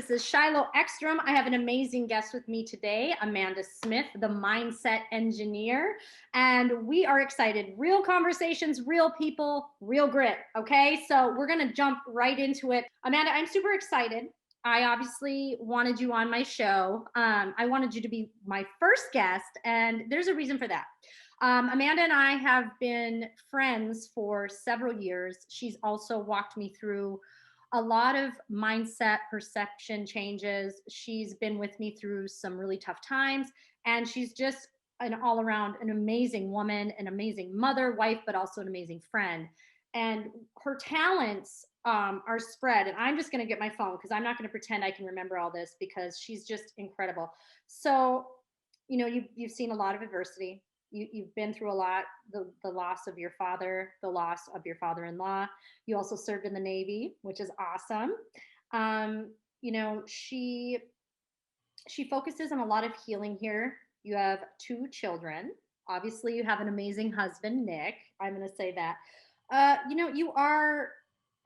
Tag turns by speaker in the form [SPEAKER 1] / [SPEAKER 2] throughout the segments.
[SPEAKER 1] This is Shylo Ekstrom. I have an amazing guest with me today, Amanda Smith, the mindset engineer. And we are excited. Real conversations, real people, real grit. Okay, so we're going to jump right into it. Amanda, I'm super excited. I obviously wanted you on my show. I wanted you to be my first guest, and there's a reason for that. Amanda and I have been friends for several years. She's also walked me through a lot of mindset perception changes. She's been with me through some really tough times, and she's just an all around an amazing woman, an amazing mother, wife, but also an amazing friend. And her talents are spread. And I'm just going to get my phone because I'm not going to pretend I can remember all this because she's just incredible. So, you know, you've seen a lot of adversity. You've been through a lot, the loss of your father, the loss of your father-in-law. You also served in the Navy, which is awesome. You know, she focuses on a lot of healing here. You have two children. Obviously, you have an amazing husband, Nick. I'm going to say that. You know, you are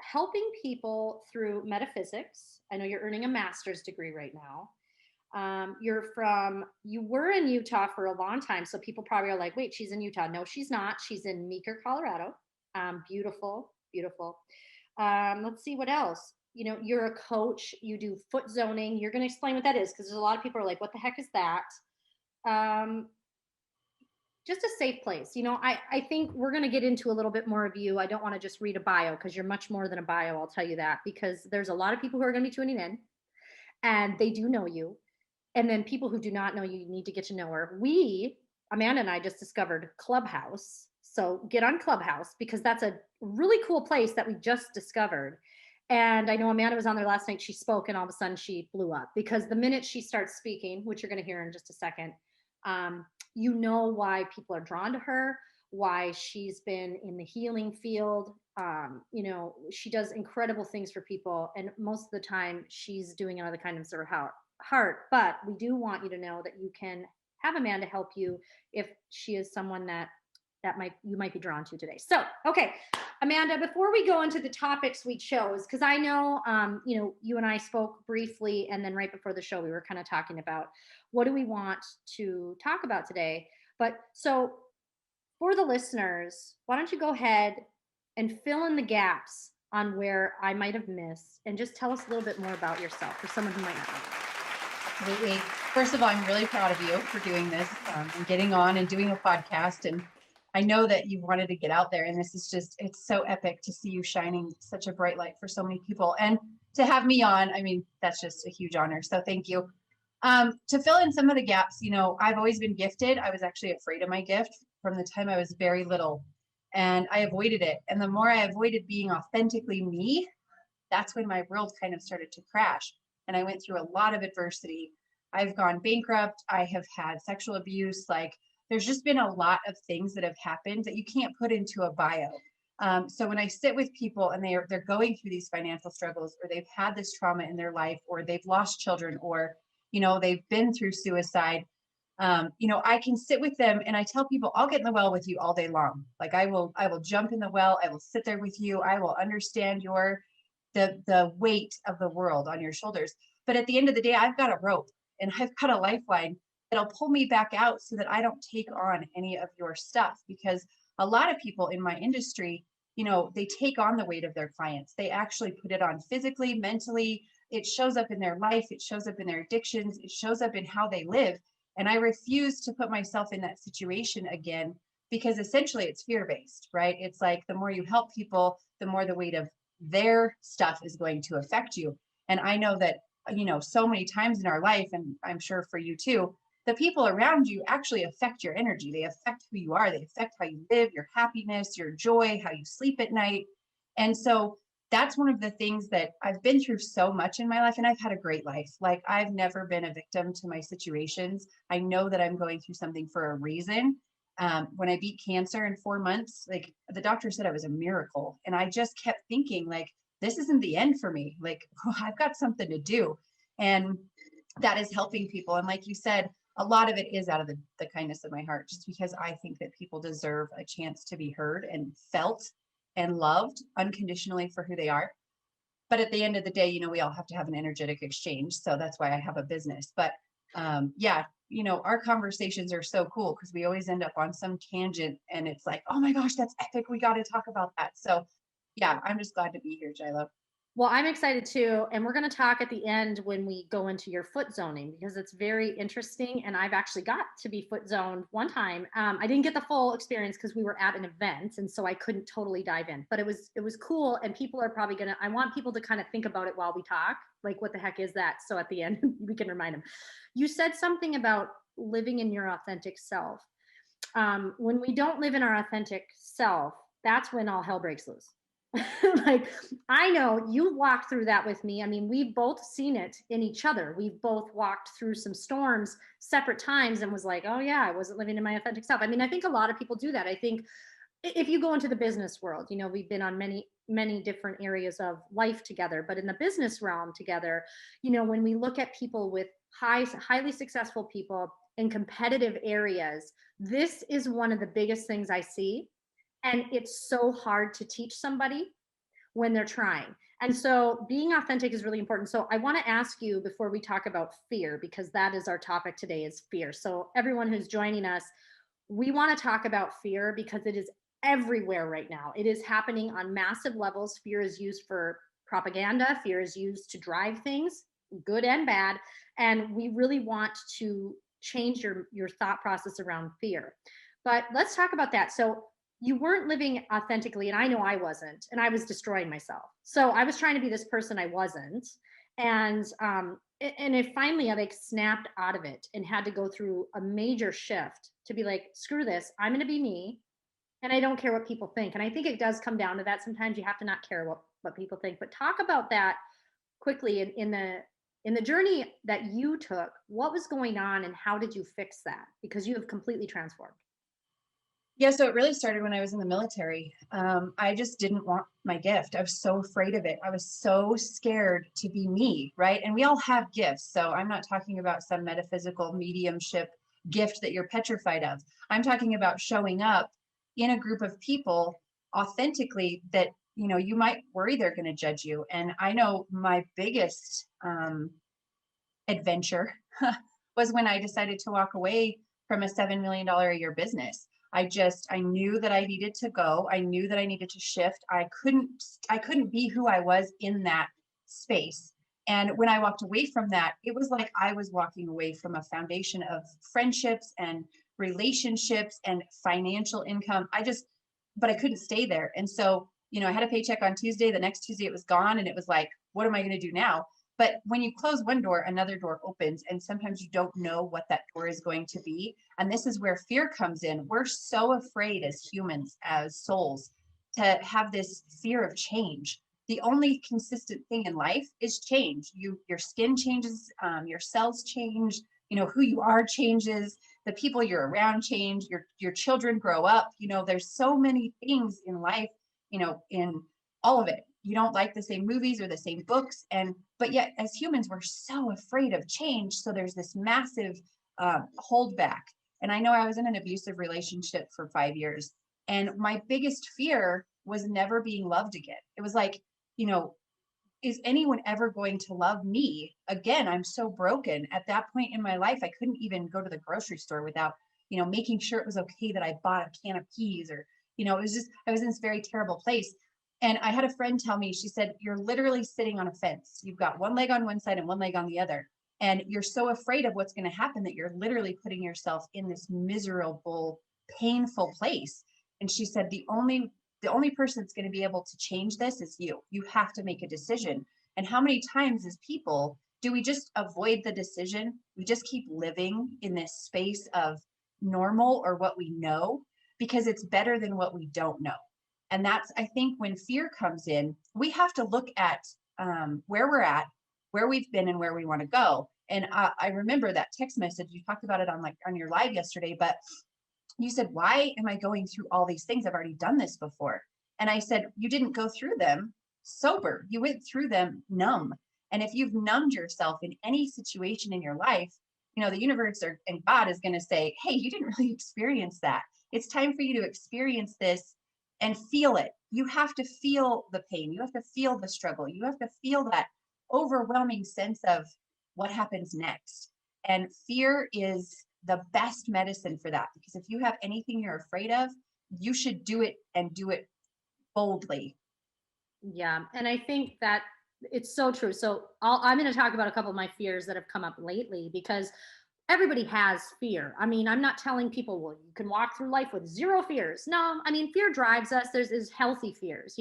[SPEAKER 1] helping people through metaphysics. I know you're earning a master's degree right now. You were in Utah for a long time. So people probably are like, wait, she's in Utah. No, she's not. She's in Meeker, Colorado. Beautiful, beautiful. Let's see what else. You know, you're a coach. You do foot zoning. You're going to explain what that is because there's a lot of people are like, what the heck is that? Just a safe place. You know, I think we're going to get into a little bit more of you. I don't want to just read a bio because you're much more than a bio. I'll tell you that because there's a lot of people who are going to be tuning in and they do know you. And then people who do not know you need to get to know her. Amanda and I just discovered Clubhouse. So get on Clubhouse because that's a really cool place that we just discovered. And I know Amanda was on there last night. She spoke and all of a sudden she blew up because the minute she starts speaking, which you're going to hear in just a second, you know why people are drawn to her, why she's been in the healing field. You know, she does incredible things for people. And most of the time she's doing it out of the kindness of her heart. But we do want you to know that you can have Amanda help you if she is someone that you might be drawn to today. So, okay, Amanda, before we go into the topics we chose, because I know, you know, you and I spoke briefly, and then right before the show, we were kind of talking about what do we want to talk about today. But so for the listeners, why don't you go ahead and fill in the gaps on where I might have missed and just tell us a little bit more about yourself for someone who might not know.
[SPEAKER 2] Absolutely. First of all, I'm really proud of you for doing this and getting on and doing a podcast. And I know that you wanted to get out there, and this is just, it's so epic to see you shining such a bright light for so many people. And to have me on, I mean, that's just a huge honor. So thank you. To fill in some of the gaps, you know, I've always been gifted. I was actually afraid of my gift from the time I was very little, and I avoided it. And the more I avoided being authentically me, that's when my world kind of started to crash. And I went through a lot of adversity. I've gone bankrupt. I have had sexual abuse. Like, there's just been a lot of things that have happened that you can't put into a bio. So when I sit with people and they're going through these financial struggles, or they've had this trauma in their life, or they've lost children, or, you know, they've been through suicide, you know, I can sit with them and I tell people, I'll get in the well with you all day long. Like, I will jump in the well. I will sit there with you. I will understand the weight of the world on your shoulders. But at the end of the day, I've got a rope and I've got a lifeline that'll pull me back out so that I don't take on any of your stuff. Because a lot of people in my industry, you know, they take on the weight of their clients. They actually put it on physically, mentally. It shows up in their life. It shows up in their addictions. It shows up in how they live. And I refuse to put myself in that situation again, because essentially it's fear-based, right? It's like the more you help people, the more the weight of their stuff is going to affect you. And I know that, you know, so many times in our life, and I'm sure for you too, the people around you actually affect your energy. They affect who you are. They affect how you live, your happiness, your joy, how you sleep at night. And so that's one of the things that I've been through so much in my life, and I've had a great life. Like, I've never been a victim to my situations. I know that I'm going through something for a reason. When I beat cancer in 4 months, like, the doctor said I was a miracle. And I just kept thinking, like, this isn't the end for me. Like, I've got something to do. And that is helping people. And like you said, a lot of it is out of the kindness of my heart, just because I think that people deserve a chance to be heard and felt and loved unconditionally for who they are. But at the end of the day, we all have to have an energetic exchange. So that's why I have a business. But yeah, our conversations are so cool because we always end up on some tangent and it's like, oh my gosh, that's epic. We got to talk about that. So yeah, I'm just glad to be here, Shylo.
[SPEAKER 1] Well, I'm excited too. And we're going to talk at the end when we go into your foot zoning because it's very interesting. And I've actually got to be foot zoned one time. I didn't get the full experience because we were at an event. And so I couldn't totally dive in, but it was cool. And people are probably going to, I want people to kind of think about it while we talk. Like, what the heck is that? So at the end, we can remind them. You said something about living in your authentic self. When we don't live in our authentic self, that's when all hell breaks loose. Like, I know you walked through that with me. I mean, we've both seen it in each other. We've both walked through some storms separate times and was like, oh yeah, I wasn't living in my authentic self. I mean, I think a lot of people do that. I think if you go into the business world, we've been on many different areas of life together, but in the business realm together, when we look at people with highly successful people in competitive areas, this is one of the biggest things I see. And it's so hard to teach somebody when they're trying. And so being authentic is really important. So I want to ask you before we talk about fear, because that is our topic today, is fear. So everyone who's joining us, we want to talk about fear because it is everywhere right now. It is happening on massive levels. Fear is used for propaganda. Fear is used to drive things, good and bad. And we really want to change your thought process around fear. But let's talk about that. So you weren't living authentically, and I know I wasn't, and I was destroying myself. So I was trying to be this person I wasn't, and it finally I like snapped out of it and had to go through a major shift to be like, screw this, I'm going to be me, and I don't care what people think. And I think it does come down to that. Sometimes you have to not care what people think. But talk about that quickly in the journey that you took. What was going on, and how did you fix that? Because you have completely transformed.
[SPEAKER 2] Yeah, so it really started when I was in the military. I just didn't want my gift. I was so afraid of it. I was so scared to be me, right? And we all have gifts. So I'm not talking about some metaphysical mediumship gift that you're petrified of. I'm talking about showing up in a group of people authentically that, you might worry they're going to judge you. And I know my biggest adventure was when I decided to walk away from a $7 million a year business. I knew that I needed to go. I knew that I needed to shift. I couldn't be who I was in that space. And when I walked away from that, it was like I was walking away from a foundation of friendships and relationships and financial income. But I couldn't stay there. And so, I had a paycheck on Tuesday. The next Tuesday it was gone. And it was like, what am I going to do now? But when you close one door, another door opens, and sometimes you don't know what that door is going to be. And this is where fear comes in. We're so afraid as humans, as souls, to have this fear of change. The only consistent thing in life is change. Your skin changes, your cells change, who you are changes, the people you're around change, your children grow up. There's so many things in life, in all of it. You don't like the same movies or the same books, but yet as humans we're so afraid of change. So there's this massive holdback. And I know I was in an abusive relationship for 5 years, and my biggest fear was never being loved again. It was like, is anyone ever going to love me again? I'm so broken. At that point in my life I couldn't even go to the grocery store without making sure it was okay that I bought a can of peas, or it was just, I was in this very terrible place. And I had a friend tell me, she said, you're literally sitting on a fence. You've got one leg on one side and one leg on the other. And you're so afraid of what's going to happen that you're literally putting yourself in this miserable, painful place. And she said, the only person that's going to be able to change this is you. You have to make a decision. And how many times as people do we just avoid the decision? We just keep living in this space of normal or what we know because it's better than what we don't know. And that's, I think, when fear comes in, we have to look at where we're at, where we've been, and where we want to go. And I remember that text message, you talked about it on your live yesterday, but you said, why am I going through all these things? I've already done this before. And I said, you didn't go through them sober. You went through them numb. And if you've numbed yourself in any situation in your life, the universe and God is going to say, hey, you didn't really experience that. It's time for you to experience this and feel it. You have to feel the pain. You have to feel the struggle. You have to feel that overwhelming sense of what happens next. And fear is the best medicine for that, because if you have anything you're afraid of, you should do it, and do it boldly.
[SPEAKER 1] Yeah. And I think that it's so true. So I'm going to talk about a couple of my fears that have come up lately, because everybody has fear. I mean, I'm not telling people, well, you can walk through life with zero fears. No, I mean, fear drives us. There's is healthy fears,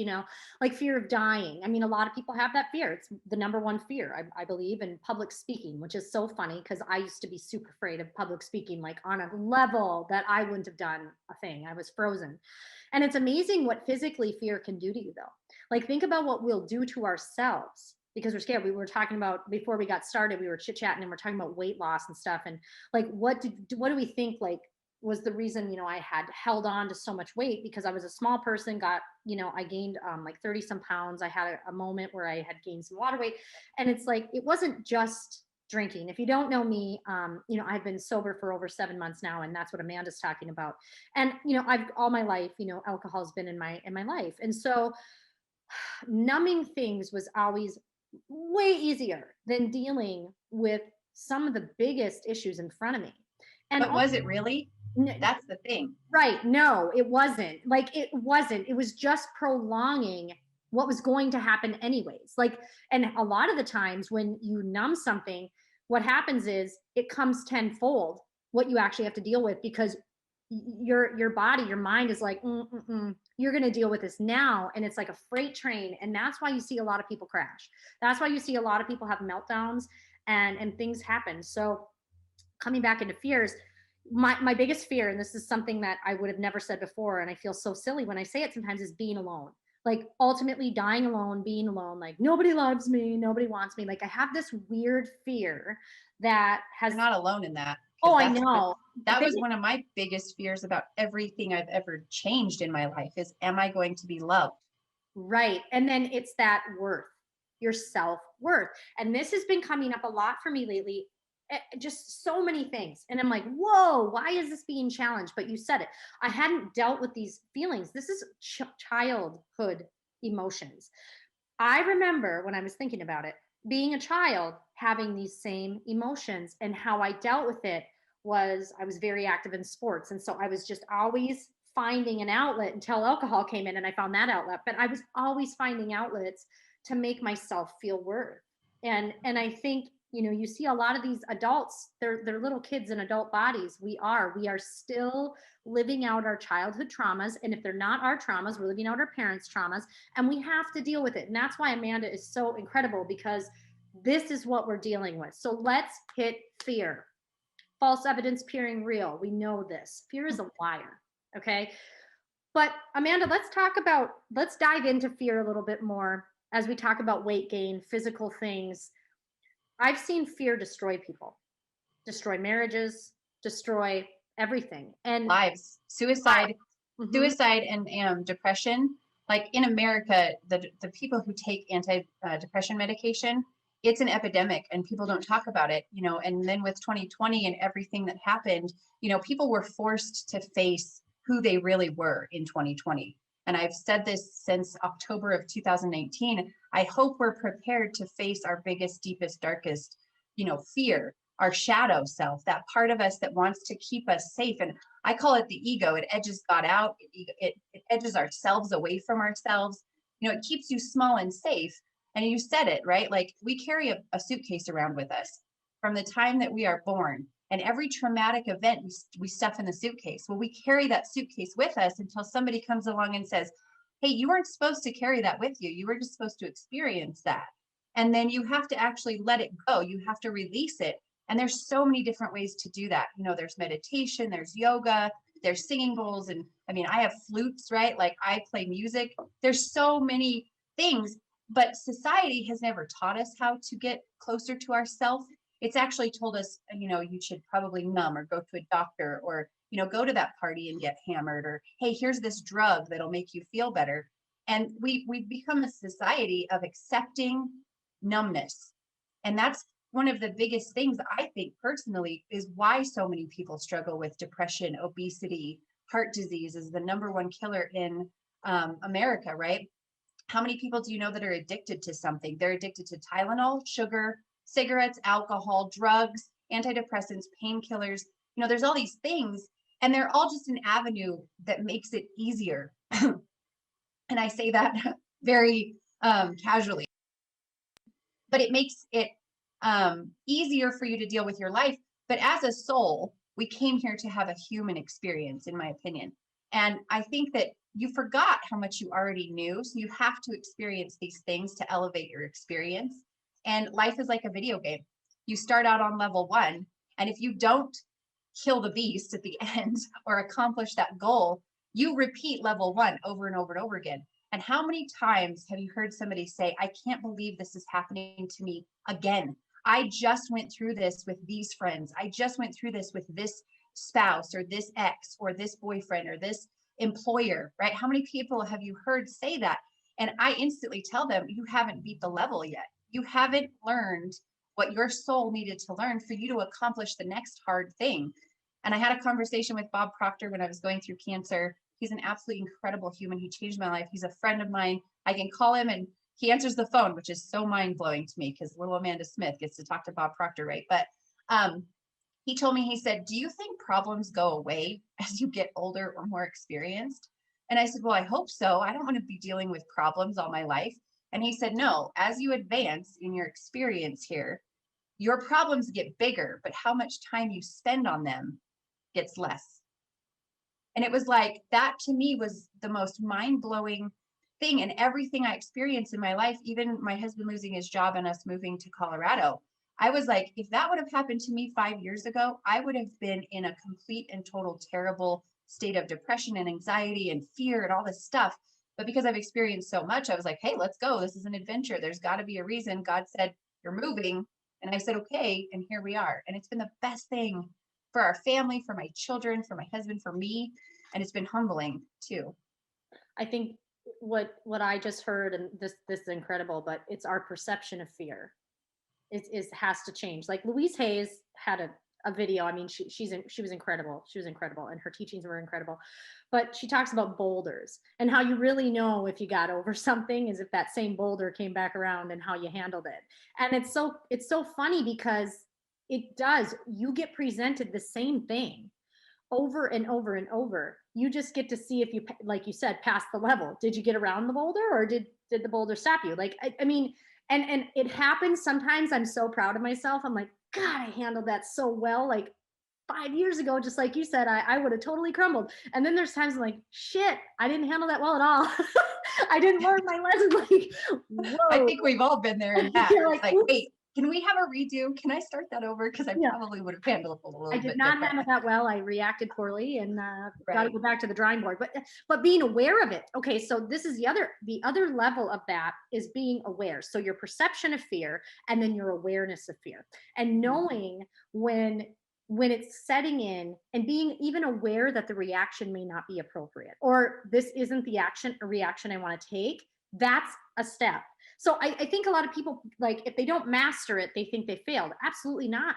[SPEAKER 1] like fear of dying. I mean, a lot of people have that fear. It's the number one fear, I believe, in public speaking, which is so funny because I used to be super afraid of public speaking, like on a level that I wouldn't have done a thing. I was frozen. And it's amazing what physically fear can do to you, though. Like, think about what we'll do to ourselves because we're scared. We were talking about, before we got started, we were chit chatting and we're talking about weight loss and stuff. And like, what do we think like was the reason, I had held on to so much weight? Because I was a small person, I gained like 30 some pounds. I had a moment where I had gained some water weight. And it's like, it wasn't just drinking. If you don't know me, I've been sober for over 7 months now, and that's what Amanda's talking about. And I've all my life, alcohol has been in my life, and so numbing things was always way easier than dealing with some of the biggest issues in front of me. And
[SPEAKER 2] But was it really? That's the thing.
[SPEAKER 1] Right. No, it wasn't. Like, it wasn't. It was just prolonging what was going to happen anyways. Like, and a lot of the times when you numb something, what happens is it comes tenfold what you actually have to deal with, because your body, your mind is like, you're going to deal with this now. And it's like a freight train. And that's why you see a lot of people crash. That's why you see a lot of people have meltdowns and things happen. So coming back into fears, my biggest fear, and this is something that I would have never said before, and I feel so silly when I say it sometimes, is being alone. Like, ultimately dying alone, being alone, like nobody loves me, nobody wants me. Like, I have this weird fear that has.
[SPEAKER 2] You're not alone in that.
[SPEAKER 1] Oh, I know.
[SPEAKER 2] That was one of my biggest fears about everything I've ever changed in my life is, am I going to be loved?
[SPEAKER 1] Right. And then it's that worth, your self-worth. And this has been coming up a lot for me lately. Just so many things. And I'm like, whoa, why is this being challenged? But you said it. I hadn't dealt with these feelings. This is childhood emotions. I remember when I was thinking about it, being a child, having these same emotions, and how I dealt with it was I was very active in sports. And so I was just always finding an outlet until alcohol came in and I found that outlet. But I was always finding outlets to make myself feel worth. And I think, you see a lot of these adults, they're little kids in adult bodies. We are still living out our childhood traumas. And if they're not our traumas, we're living out our parents' traumas, and we have to deal with it. And that's why Amanda is so incredible, because this is what we're dealing with. So let's hit fear. False evidence appearing real. We know this. Fear is a liar. Okay. But Amanda, let's dive into fear a little bit more as we talk about weight gain, physical things. I've seen fear destroy people, destroy marriages, destroy everything. And
[SPEAKER 2] lives, suicide, and depression. Like in America, the people who take anti-depression medication, it's an epidemic and people don't talk about it, and then with 2020 and everything that happened, people were forced to face who they really were in 2020. And I've said this since October of 2018. I hope we're prepared to face our biggest, deepest, darkest, fear, our shadow self, that part of us that wants to keep us safe. And I call it the ego. It edges God out. It edges ourselves away from ourselves. It keeps you small and safe. And you said it, right? Like, we carry a suitcase around with us from the time that we are born. And every traumatic event we stuff in the suitcase. Well, we carry that suitcase with us until somebody comes along and says, hey, you weren't supposed to carry that with you. You were just supposed to experience that. And then you have to actually let it go. You have to release it. And there's so many different ways to do that. There's meditation, there's yoga, there's singing bowls. And I mean, I have flutes, right? Like, I play music. There's so many things, but society has never taught us how to get closer to ourselves. It's actually told us, you should probably numb or go to a doctor, or, go to that party and get hammered, or, hey, here's this drug that'll make you feel better. And we've become a society of accepting numbness. And that's one of the biggest things, I think personally, is why so many people struggle with depression, obesity, heart disease is the number one killer in America, right? How many people do you know that are addicted to something? They're addicted to Tylenol, sugar, cigarettes, alcohol, drugs, antidepressants, painkillers. There's all these things, and they're all just an avenue that makes it easier. And I say that very casually, but it makes it easier for you to deal with your life. But as a soul, we came here to have a human experience, in my opinion. And I think that you forgot how much you already knew. So you have to experience these things to elevate your experience. And life is like a video game. You start out on level 1. And if you don't kill the beast at the end or accomplish that goal, you repeat level 1 over and over and over again. And how many times have you heard somebody say, I can't believe this is happening to me again? I just went through this with these friends. I just went through this with this spouse or this ex or this boyfriend or this employer, right? How many people have you heard say that? And I instantly tell them, you haven't beat the level yet. You haven't learned what your soul needed to learn for you to accomplish the next hard thing. And I had a conversation with Bob Proctor when I was going through cancer. He's an absolutely incredible human. He changed my life. He's a friend of mine. I can call him and he answers the phone, which is so mind blowing to me because little Amanda Smith gets to talk to Bob Proctor, right? But he told me, he said, do you think problems go away as you get older or more experienced? And I said, well, I hope so. I don't want to be dealing with problems all my life. And he said, no, as you advance in your experience here, your problems get bigger, but how much time you spend on them gets less. And it was like, that to me was the most mind-blowing thing. And everything I experienced in my life, even my husband losing his job and us moving to Colorado, I was like, if that would have happened to me 5 years ago, I would have been in a complete and total terrible state of depression and anxiety and fear and all this stuff. But because I've experienced so much, I was like, hey, let's go. This is an adventure. There's got to be a reason. God said, you're moving. And I said, okay. And here we are. And it's been the best thing for our family, for my children, for my husband, for me. And it's been humbling too.
[SPEAKER 1] I think what I just heard, and this is incredible, but it's our perception of fear. It has to change. Like Louise Hayes had a video. I mean, she was incredible. She was incredible, and her teachings were incredible. But she talks about boulders and how you really know if you got over something is if that same boulder came back around and how you handled it. And it's so funny because it does. You get presented the same thing over and over and over. You just get to see if you, like you said, pass the level. Did you get around the boulder, or did the boulder stop you? Like, I mean, and it happens sometimes. I'm so proud of myself. I'm like, God, I handled that so well. Like 5 years ago, just like you said, I would have totally crumbled. And then there's times I'm like, shit, I didn't handle that well at all. I didn't learn my lesson. Like, whoa.
[SPEAKER 2] I think we've all been there in that.
[SPEAKER 1] You're
[SPEAKER 2] It's like, wait, can we have a redo? Can I start that over? Because I probably would have handled it a little bit.
[SPEAKER 1] I did not handle that well. I reacted poorly and got to go back to the drawing board. But being aware of it. Okay, so this is the other level of that is being aware. So your perception of fear and then your awareness of fear, and knowing when it's setting in and being even aware that the reaction may not be appropriate, or this isn't the reaction I want to take. That's a step. So I think a lot of people, like, if they don't master it, they think they failed. Absolutely not.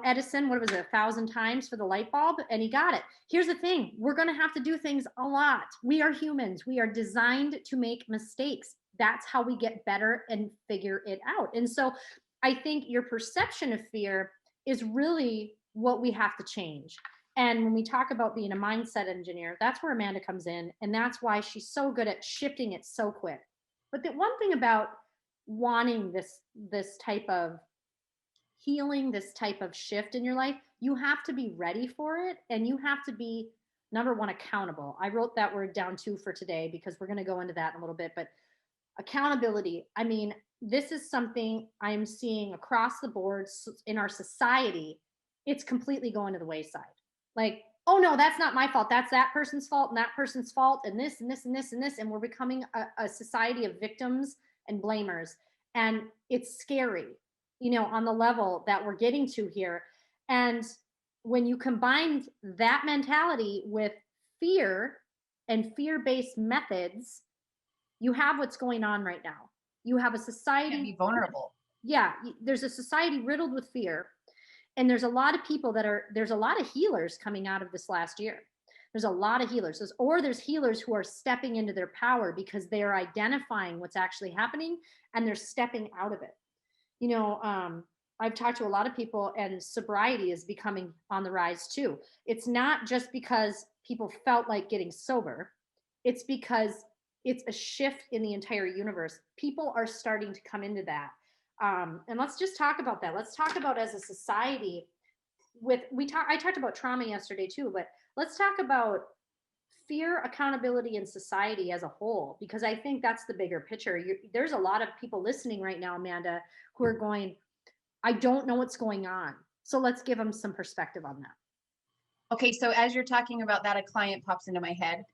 [SPEAKER 1] Edison, what was it, 1,000 times for the light bulb, and he got it. Here's the thing. We're going to have to do things a lot. We are humans. We are designed to make mistakes. That's how we get better and figure it out. And so I think your perception of fear is really what we have to change. And when we talk about being a mindset engineer, that's where Amanda comes in. And that's why she's so good at shifting it so quick. But the one thing about wanting this type of healing, this type of shift in your life, you have to be ready for it. And you have to be, number one, accountable. I wrote that word down too for today because we're going to go into that in a little bit. But accountability, I mean, this is something I'm seeing across the board in our society. It's completely going to the wayside. Like, oh no, that's not my fault. That's that person's fault and that person's fault and this and this and this and this. And we're becoming a society of victims and blamers. And it's scary, on the level that we're getting to here. And when you combine that mentality with fear and fear-based methods, you have what's going on right now. You have a society.
[SPEAKER 2] Be vulnerable.
[SPEAKER 1] Yeah, there's a society riddled with fear. And there's a lot of people there's a lot of healers coming out of this last year. There's a lot of healers. There's healers who are stepping into their power because they are identifying what's actually happening and they're stepping out of it. You know, I've talked to a lot of people, and sobriety is becoming on the rise too. It's not just because people felt like getting sober, it's because it's a shift in the entire universe. People are starting to come into that. And let's just talk about that. Let's talk about, as a society, I talked about trauma yesterday too, but let's talk about fear, accountability, and society as a whole, because I think that's the bigger picture. There's a lot of people listening right now, Amanda, who are going, I don't know what's going on. So let's give them some perspective on that.
[SPEAKER 2] Okay, so as you're talking about that, a client pops into my head,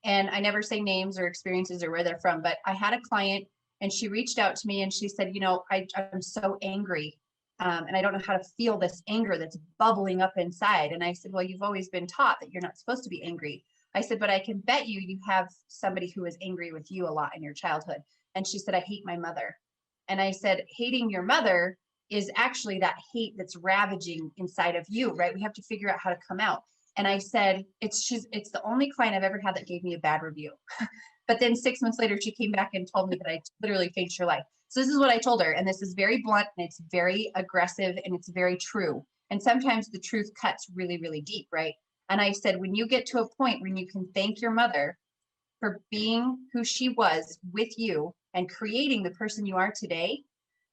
[SPEAKER 2] and I never say names or experiences or where they're from, but I had a client and she reached out to me and she said, you know, I'm so angry. And I don't know how to feel this anger that's bubbling up inside. And I said, well, you've always been taught that you're not supposed to be angry. I said, but I can bet you have somebody who was angry with you a lot in your childhood. And she said, I hate my mother. And I said, hating your mother is actually that hate that's ravaging inside of you, right? We have to figure out how to come out. And I said, it's the only client I've ever had that gave me a bad review. But then 6 months later, she came back and told me that I literally changed her life. So this is what I told her. And this is very blunt and it's very aggressive and it's very true. And sometimes the truth cuts really, really deep, right? And I said, when you get to a point when you can thank your mother for being who she was with you and creating the person you are today,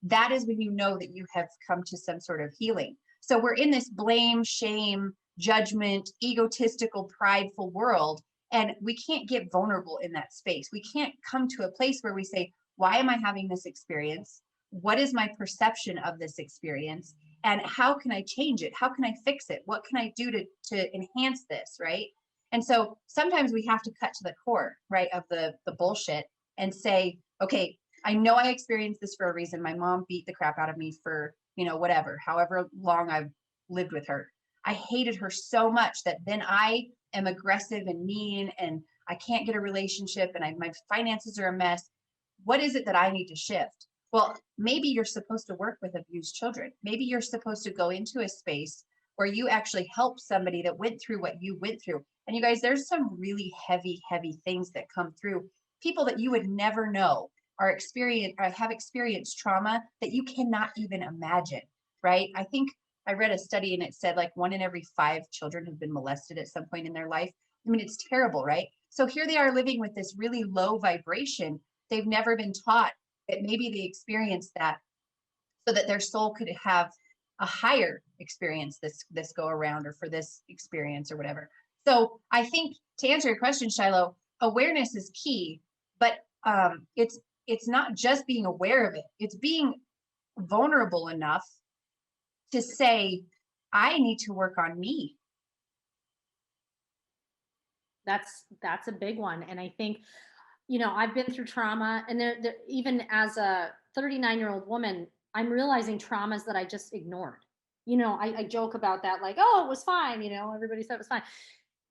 [SPEAKER 2] that is when you know that you have come to some sort of healing. So we're in this blame, shame, judgment, egotistical, prideful world. And we can't get vulnerable in that space. We can't come to a place where we say, why am I having this experience? What is my perception of this experience? And how can I change it? How can I fix it? What can I do to enhance this, right? And so sometimes we have to cut to the core, right, of the bullshit and say, okay, I know I experienced this for a reason. My mom beat the crap out of me for, whatever, however long I've lived with her. I hated her so much that then I am aggressive and mean and I can't get a relationship and my finances are a mess. What is it that I need to shift? Well, maybe you're supposed to work with abused children. Maybe you're supposed to go into a space where you actually help somebody that went through what you went through. And you guys, there's some really heavy, heavy things that come through. People that you would never know have experienced trauma that you cannot even imagine, right? I think I read a study and it said like 1 in every 5 children have been molested at some point in their life. I mean, it's terrible, right? So here they are living with this really low vibration. They've never been taught that maybe they experienced that so that their soul could have a higher experience this go around or for this experience or whatever. So I think to answer your question, Shylo, awareness is key, but it's not just being aware of it. It's being vulnerable enough to say, I need to work on me.
[SPEAKER 1] That's a big one. And I think, I've been through trauma, and even as a 39-year-old woman, I'm realizing traumas that I just ignored. I joke about that, like, oh, it was fine. Everybody said it was fine.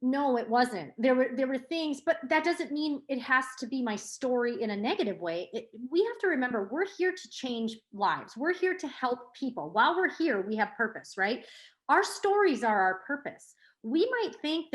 [SPEAKER 1] No, it wasn't. There were things, but that doesn't mean it has to be my story in a negative way. We have to remember, we're here to change lives. We're here to help people. While we're here, we have purpose, right? Our stories are our purpose. We might think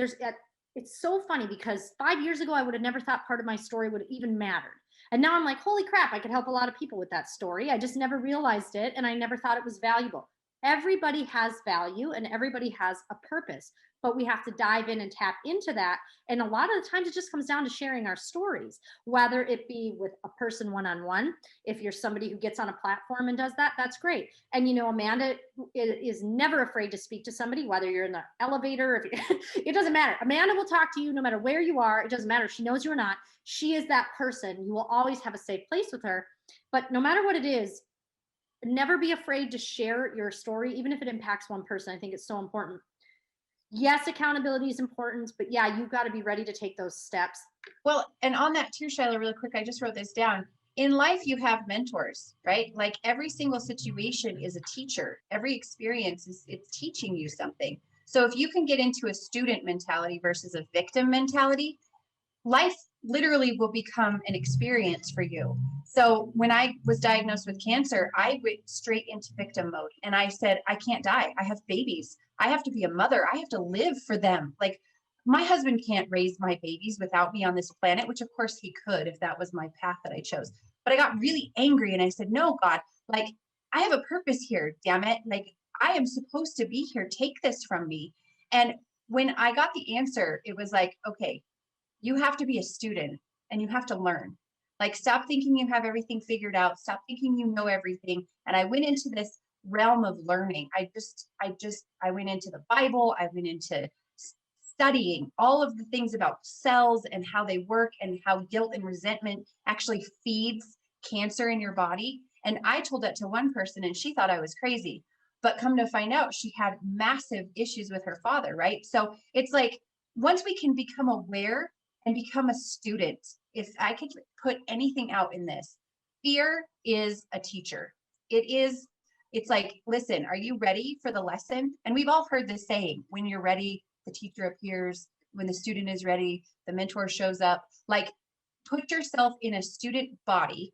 [SPEAKER 1] it's so funny because 5 years ago, I would have never thought part of my story would have even mattered. And now I'm like, holy crap, I could help a lot of people with that story. I just never realized it. And I never thought it was valuable. Everybody has value and everybody has a purpose, but we have to dive in and tap into that. And a lot of the times it just comes down to sharing our stories, whether it be with a person one-on-one. If you're somebody who gets on a platform and does that, that's great. And Amanda is never afraid to speak to somebody, whether you're in the elevator, it doesn't matter. Amanda will talk to you no matter where you are. It doesn't matter if she knows you or not. She is that person. You will always have a safe place with her. But no matter what it is, never be afraid to share your story, even if it impacts one person. I think it's so important. Yes, accountability is important, but yeah, you've got to be ready to take those steps.
[SPEAKER 2] Well, and on that too, Shylo, really quick, I just wrote this down. In life, you have mentors, right? Like every single situation is a teacher. Every experience it's teaching you something. So if you can get into a student mentality versus a victim mentality, life literally will become an experience for you. So when I was diagnosed with cancer, I went straight into victim mode. And I said, I can't die. I have babies. I have to be a mother. I have to live for them. Like my husband can't raise my babies without me on this planet, which of course he could if that was my path that I chose. But I got really angry and I said, no, God, like I have a purpose here, damn it. Like I am supposed to be here. Take this from me. And when I got the answer, it was like, okay, you have to be a student and you have to learn. Like, stop thinking you have everything figured out. Stop thinking you know everything. And I went into this realm of learning. I went into the Bible. I went into studying all of the things about cells and how they work and how guilt and resentment actually feeds cancer in your body. And I told that to one person and she thought I was crazy. But come to find out, she had massive issues with her father, right? So it's like, once we can become aware and become a student, if I could put anything out in this, fear is a teacher. It's like, listen, are you ready for the lesson? And we've all heard the saying, when you're ready, the teacher appears. When the student is ready, the mentor shows up. Like, put yourself in a student body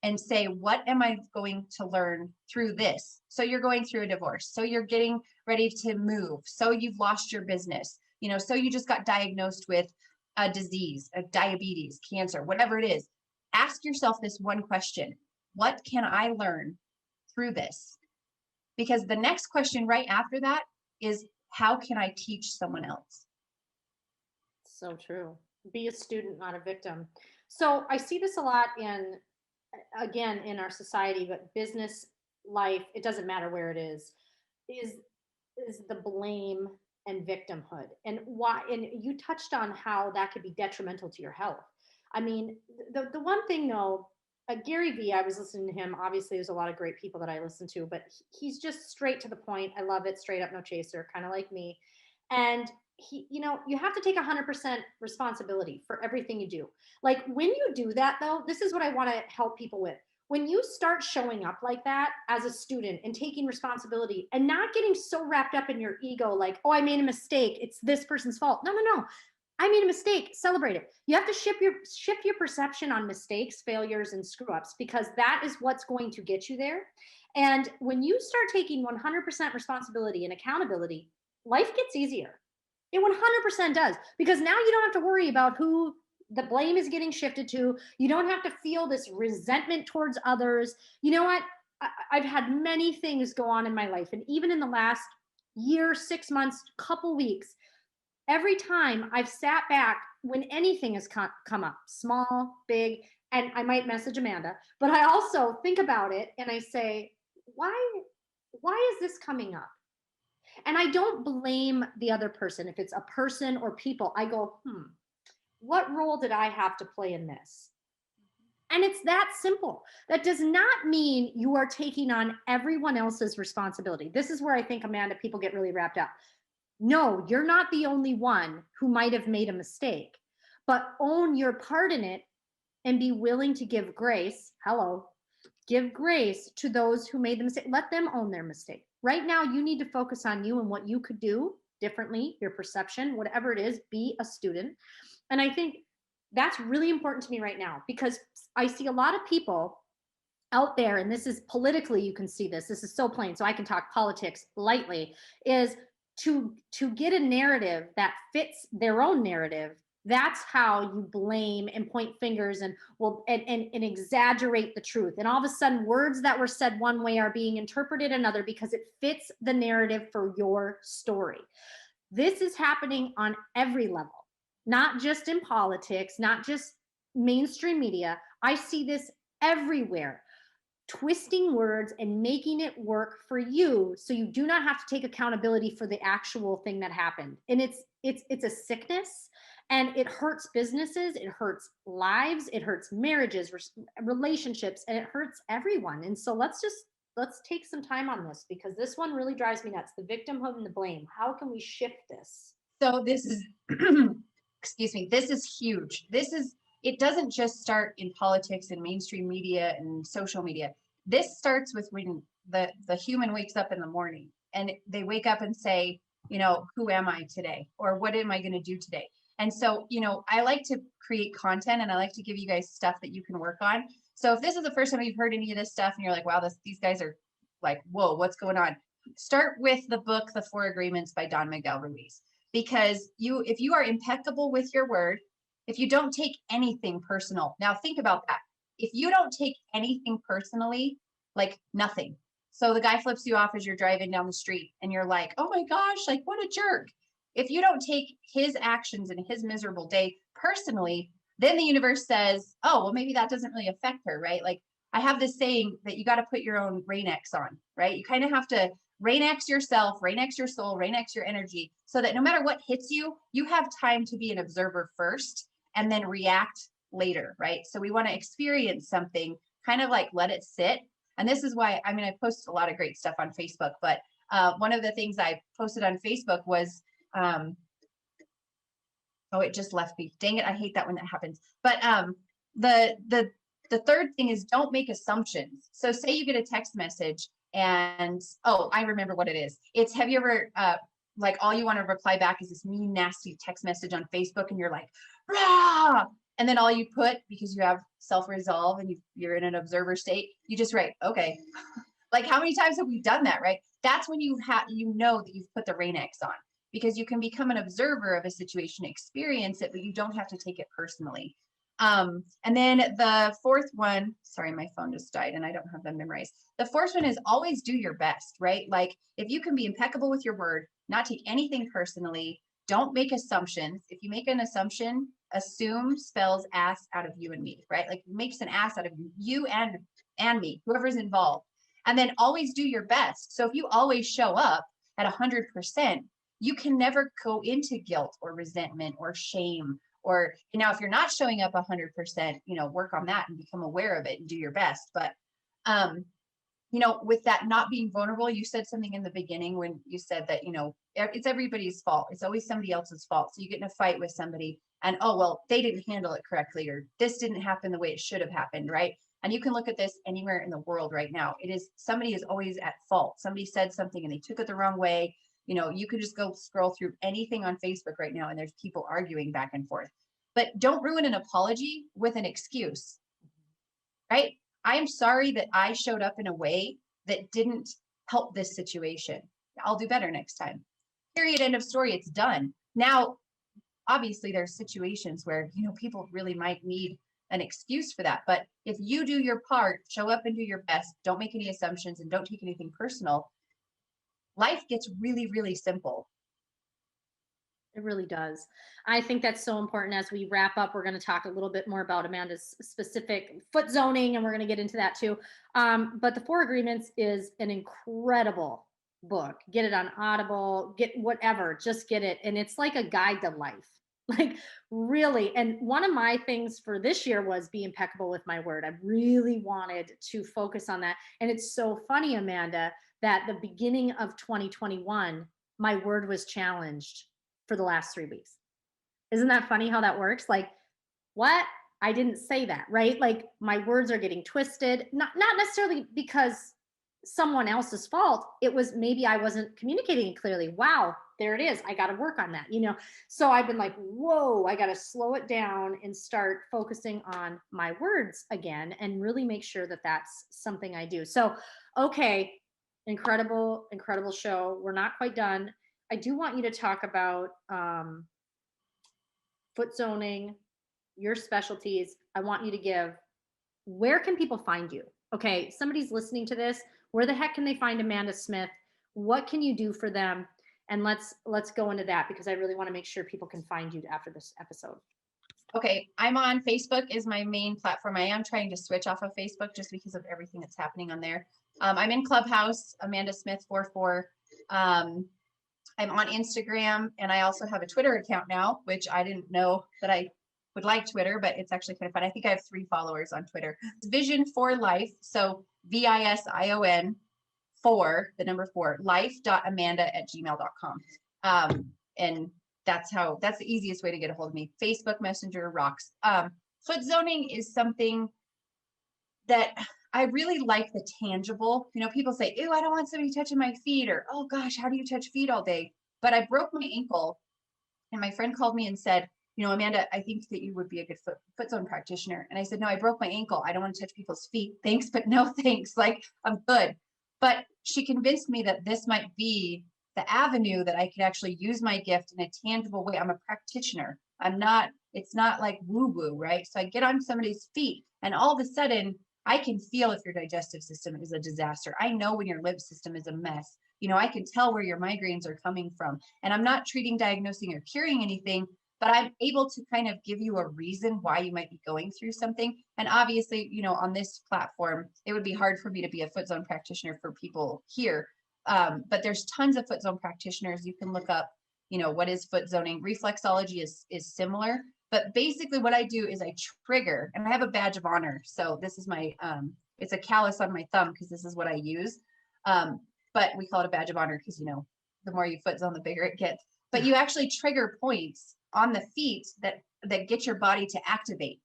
[SPEAKER 2] and say, what am I going to learn through this? So you're going through a divorce. So you're getting ready to move. So you've lost your business. So you just got diagnosed with a disease, a diabetes, cancer, whatever it is. Ask yourself this one question: what can I learn through this? Because the next question right after that is, how can I teach someone else?
[SPEAKER 1] So true. Be a student, not a victim. So I see this a lot again, in our society, but business life, it doesn't matter where it is is the blame and victimhood. And why, and you touched on how that could be detrimental to your health. I mean, the one thing though, Gary Vee, I was listening to him. Obviously, there's a lot of great people that I listen to, but he's just straight to the point. I love it, straight up, no chaser, kind of like me. And you have to take 100% responsibility for everything you do. Like, when you do that, though, this is what I want to help people with. When you start showing up like that as a student and taking responsibility and not getting so wrapped up in your ego, like, oh, I made a mistake, it's this person's fault. No, no, no. I made a mistake. Celebrate it. You have to shift your perception on mistakes, failures, and screw ups, because that is what's going to get you there. And when you start taking 100% responsibility and accountability, life gets easier. It 100% does, because now you don't have to worry about who the blame is getting shifted to. You don't have to feel this resentment towards others. You know what? I've had many things go on in my life, and even in the last year, 6 months, couple weeks, every time I've sat back when anything has come up, small, big, and I might message Amanda, but I also think about it and I say, why is this coming up? And I don't blame the other person. If it's a person or people, I go, what role did I have to play in this? And it's that simple. That does not mean you are taking on everyone else's responsibility. This is where I think, Amanda, people get really wrapped up. No, you're not the only one who might have made a mistake, but own your part in it and be willing to give grace. Give grace to those who made the mistake. Let them own their mistake. Right now, you need to focus on you and what you could do differently, your perception, whatever it is, be a student. And I think that's really important to me right now, because I see a lot of people out there, and this is politically, you can see this is so plain, so I can talk politics lightly, is to get a narrative that fits their own narrative. That's how you blame and point fingers and exaggerate the truth. And all of a sudden, words that were said one way are being interpreted another because it fits the narrative for your story. This is happening on every level, not just in politics, not just mainstream media. I see this everywhere. Twisting words and making it work for you, so you do not have to take accountability for the actual thing that happened. And it's a sickness, and it hurts businesses, it hurts lives, it hurts marriages, relationships, and it hurts everyone. And so let's take some time on this, because this one really drives me nuts. The victimhood and the blame. How can we shift this?
[SPEAKER 2] So this is excuse me, this is huge. It doesn't just start in politics and mainstream media and social media. This starts with when the human wakes up in the morning and they wake up and say, who am I today? Or what am I going to do today? And so, I like to create content and I like to give you guys stuff that you can work on. So if this is the first time you've heard any of this stuff and you're like, wow, these guys are like, whoa, what's going on? Start with the book, The Four Agreements by Don Miguel Ruiz. because if you are impeccable with your word, if you don't take anything personal, now think about that. If you don't take anything personally, like nothing. So the guy flips you off as you're driving down the street and you're like, oh my gosh, like what a jerk. If you don't take his actions and his miserable day personally, then the universe says, oh, well, maybe that doesn't really affect her, right? Like I have this saying that you got to put your own Rain-X on, right? You kind of have to Rain-X yourself, Rain-X your soul, Rain-X your energy, so that no matter what hits you, you have time to be an observer first and then react later, right? So we want to experience something, kind of like let it sit. And this is why, I mean, I post a lot of great stuff on Facebook, but one of the things I posted on Facebook was, oh, it just left me. Dang it, I hate that when that happens. But the third thing is don't make assumptions. So say you get a text message and, oh, I remember what it is. It's, have you ever, like all you want to reply back is this mean, nasty text message on Facebook and you're like, rah! And then all you put, because you have self-resolve and you're in an observer state, you just write, okay. Like how many times have we done that, right? That's when you know that you've put the Rain-X on, because you can become an observer of a situation, experience it, but you don't have to take it personally. And then the fourth one, sorry, my phone just died and I don't have them memorized. The fourth one is always do your best, right? Like if you can be impeccable with your word, not take anything personally, don't make assumptions. If you make an assumption, assume spells ass out of you and me, right? Like it makes an ass out of you and me, whoever's involved. And then always do your best. So if you always show up at 100%, you can never go into guilt or resentment or shame. Or now if you're not showing up 100%, work on that and become aware of it and do your best. But with that not being vulnerable, you said something in the beginning when you said that, it's everybody's fault. It's always somebody else's fault. So you get in a fight with somebody and, oh, well, they didn't handle it correctly, or this didn't happen the way it should have happened, right? And you can look at this anywhere in the world right now. Somebody is always at fault. Somebody said something and they took it the wrong way. You could just go scroll through anything on Facebook right now and there's people arguing back and forth. But don't ruin an apology with an excuse, right? I am sorry that I showed up in a way that didn't help this situation. I'll do better next time. Period, end of story, it's done. Now, obviously there's situations where, people really might need an excuse for that. But if you do your part, show up and do your best, don't make any assumptions and don't take anything personal, life gets really, really simple.
[SPEAKER 1] It really does. I think that's so important. As we wrap up, we're going to talk a little bit more about Amanda's specific foot zoning, and we're going to get into that too. But the Four Agreements is an incredible book. Get it on Audible, get whatever, just get it. And it's like a guide to life. Like really. And one of my things for this year was be impeccable with my word. I really wanted to focus on that. And it's so funny, Amanda, that the beginning of 2021, my word was challenged for the last 3 weeks. Isn't that funny how that works? Like, what? I didn't say that, right? Like my words are getting twisted, not necessarily because someone else's fault. It was maybe I wasn't communicating clearly. Wow, there it is. I got to work on that, So I've been like, whoa, I got to slow it down and start focusing on my words again and really make sure that that's something I do. So, okay, incredible show. We're not quite done. I do want you to talk about foot zoning, your specialties. I want you to give, where can people find you? Okay, somebody's listening to this. Where the heck can they find Amanda Smith? What can you do for them? And let's go into that, because I really want to make sure people can find you after this episode.
[SPEAKER 2] Okay, I'm on Facebook is my main platform. I am trying to switch off of Facebook just because of everything that's happening on there. I'm in Clubhouse, Amanda Smith 44. I'm on Instagram, and I also have a Twitter account now, which I didn't know that I would like Twitter, but it's actually kind of fun. I think I have 3 followers on Twitter. It's Vision for Life. So VISION 4, the number 4, life.amanda@gmail.com. And that's the easiest way to get a hold of me. Facebook Messenger rocks. Foot zoning is something that I really like, the tangible. People say, ew, I don't want somebody touching my feet, or, oh gosh, how do you touch feet all day? But I broke my ankle, and my friend called me and said, Amanda, I think that you would be a good foot zone practitioner. And I said, no, I broke my ankle. I don't want to touch people's feet. Thanks, but no thanks. Like, I'm good. But she convinced me that this might be the avenue that I could actually use my gift in a tangible way. I'm a practitioner. It's not like woo woo, right? So I get on somebody's feet and all of a sudden I can feel if your digestive system is a disaster. I know when your lymph system is a mess. I can tell where your migraines are coming from. And I'm not treating, diagnosing, or curing anything, but I'm able to kind of give you a reason why you might be going through something. And obviously, on this platform, it would be hard for me to be a foot zone practitioner for people here. But there's tons of foot zone practitioners. You can look up, what is foot zoning. Reflexology is similar, but basically what I do is I trigger, and I have a badge of honor. So this is my, it's a callus on my thumb because this is what I use. But we call it a badge of honor because, the more you foot zone, the bigger it gets. But you actually trigger points on the feet that get your body to activate.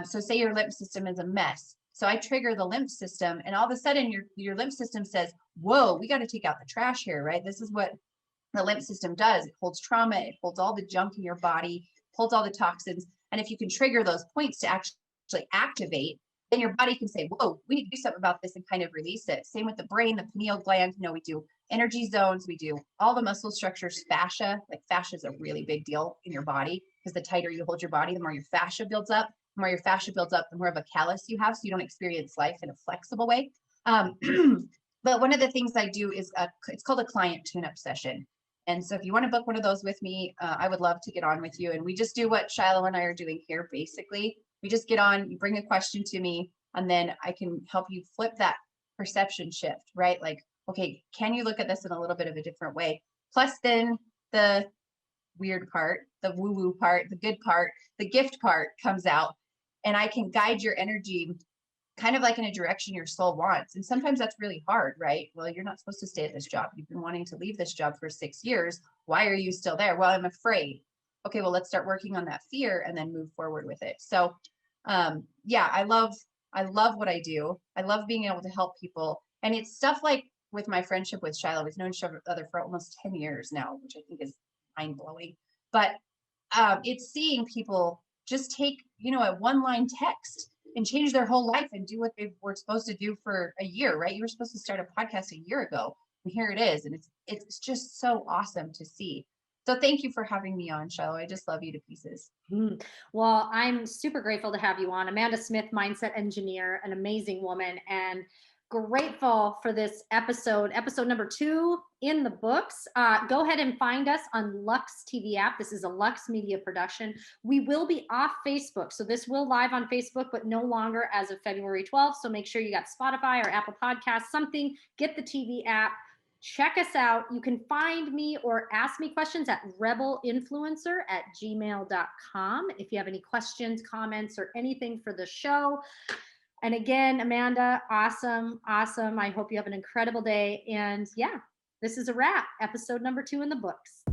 [SPEAKER 2] So say your lymph system is a mess. So I trigger the lymph system, and all of a sudden your lymph system says, whoa, we got to take out the trash here, right? This is what the lymph system does. It holds trauma, it holds all the junk in your body, holds all the toxins. And if you can trigger those points to actually activate, then your body can say, whoa, we need to do something about this and kind of release it. Same with the brain, the pineal gland. We do energy zones, we do all the muscle structures, fascia. Like fascia is a really big deal in your body because the tighter you hold your body, the more your fascia builds up. The more your fascia builds up, the more of a callus you have, so you don't experience life in a flexible way. But one of the things I do is it's called a client tune-up session. And so if you want to book one of those with me, I would love to get on with you. And we just do what Shylo and I are doing here. Basically, we just get on, you bring a question to me, and then I can help you flip that perception shift, right? Like, okay, can you look at this in a little bit of a different way? Plus then the weird part, the woo-woo part, the good part, the gift part comes out, and I can guide your energy kind of like in a direction your soul wants. And sometimes that's really hard, right? Well, you're not supposed to stay at this job. You've been wanting to leave this job for 6 years. Why are you still there? Well, I'm afraid. Okay, well, let's start working on that fear and then move forward with it. So yeah, I love what I do. I love being able to help people. And it's stuff like with my friendship with Shylo. We've known each other for almost 10 years now, which I think is mind blowing. But it's seeing people just take, a one-line text and change their whole life and do what they were supposed to do for a year, right? You were supposed to start a podcast a year ago, and here it is. And it's just so awesome to see. So thank you for having me on, Shylo. I just love you to pieces.
[SPEAKER 1] Well, I'm super grateful to have you on. Amanda Smith, mindset engineer, an amazing woman, and grateful for this episode number 2 in the books. Go ahead and find us on Lux TV app. This is a Lux Media production. We will be off Facebook. So this will live on Facebook, but no longer as of February 12th. So make sure you got Spotify or Apple Podcasts, something, get the TV app. Check us out. You can find me or ask me questions at rebelinfluencer@gmail.com if you have any questions, comments, or anything for the show. And again, Amanda, awesome. I hope you have an incredible day. And yeah, this is a wrap. Episode number 2 in the books.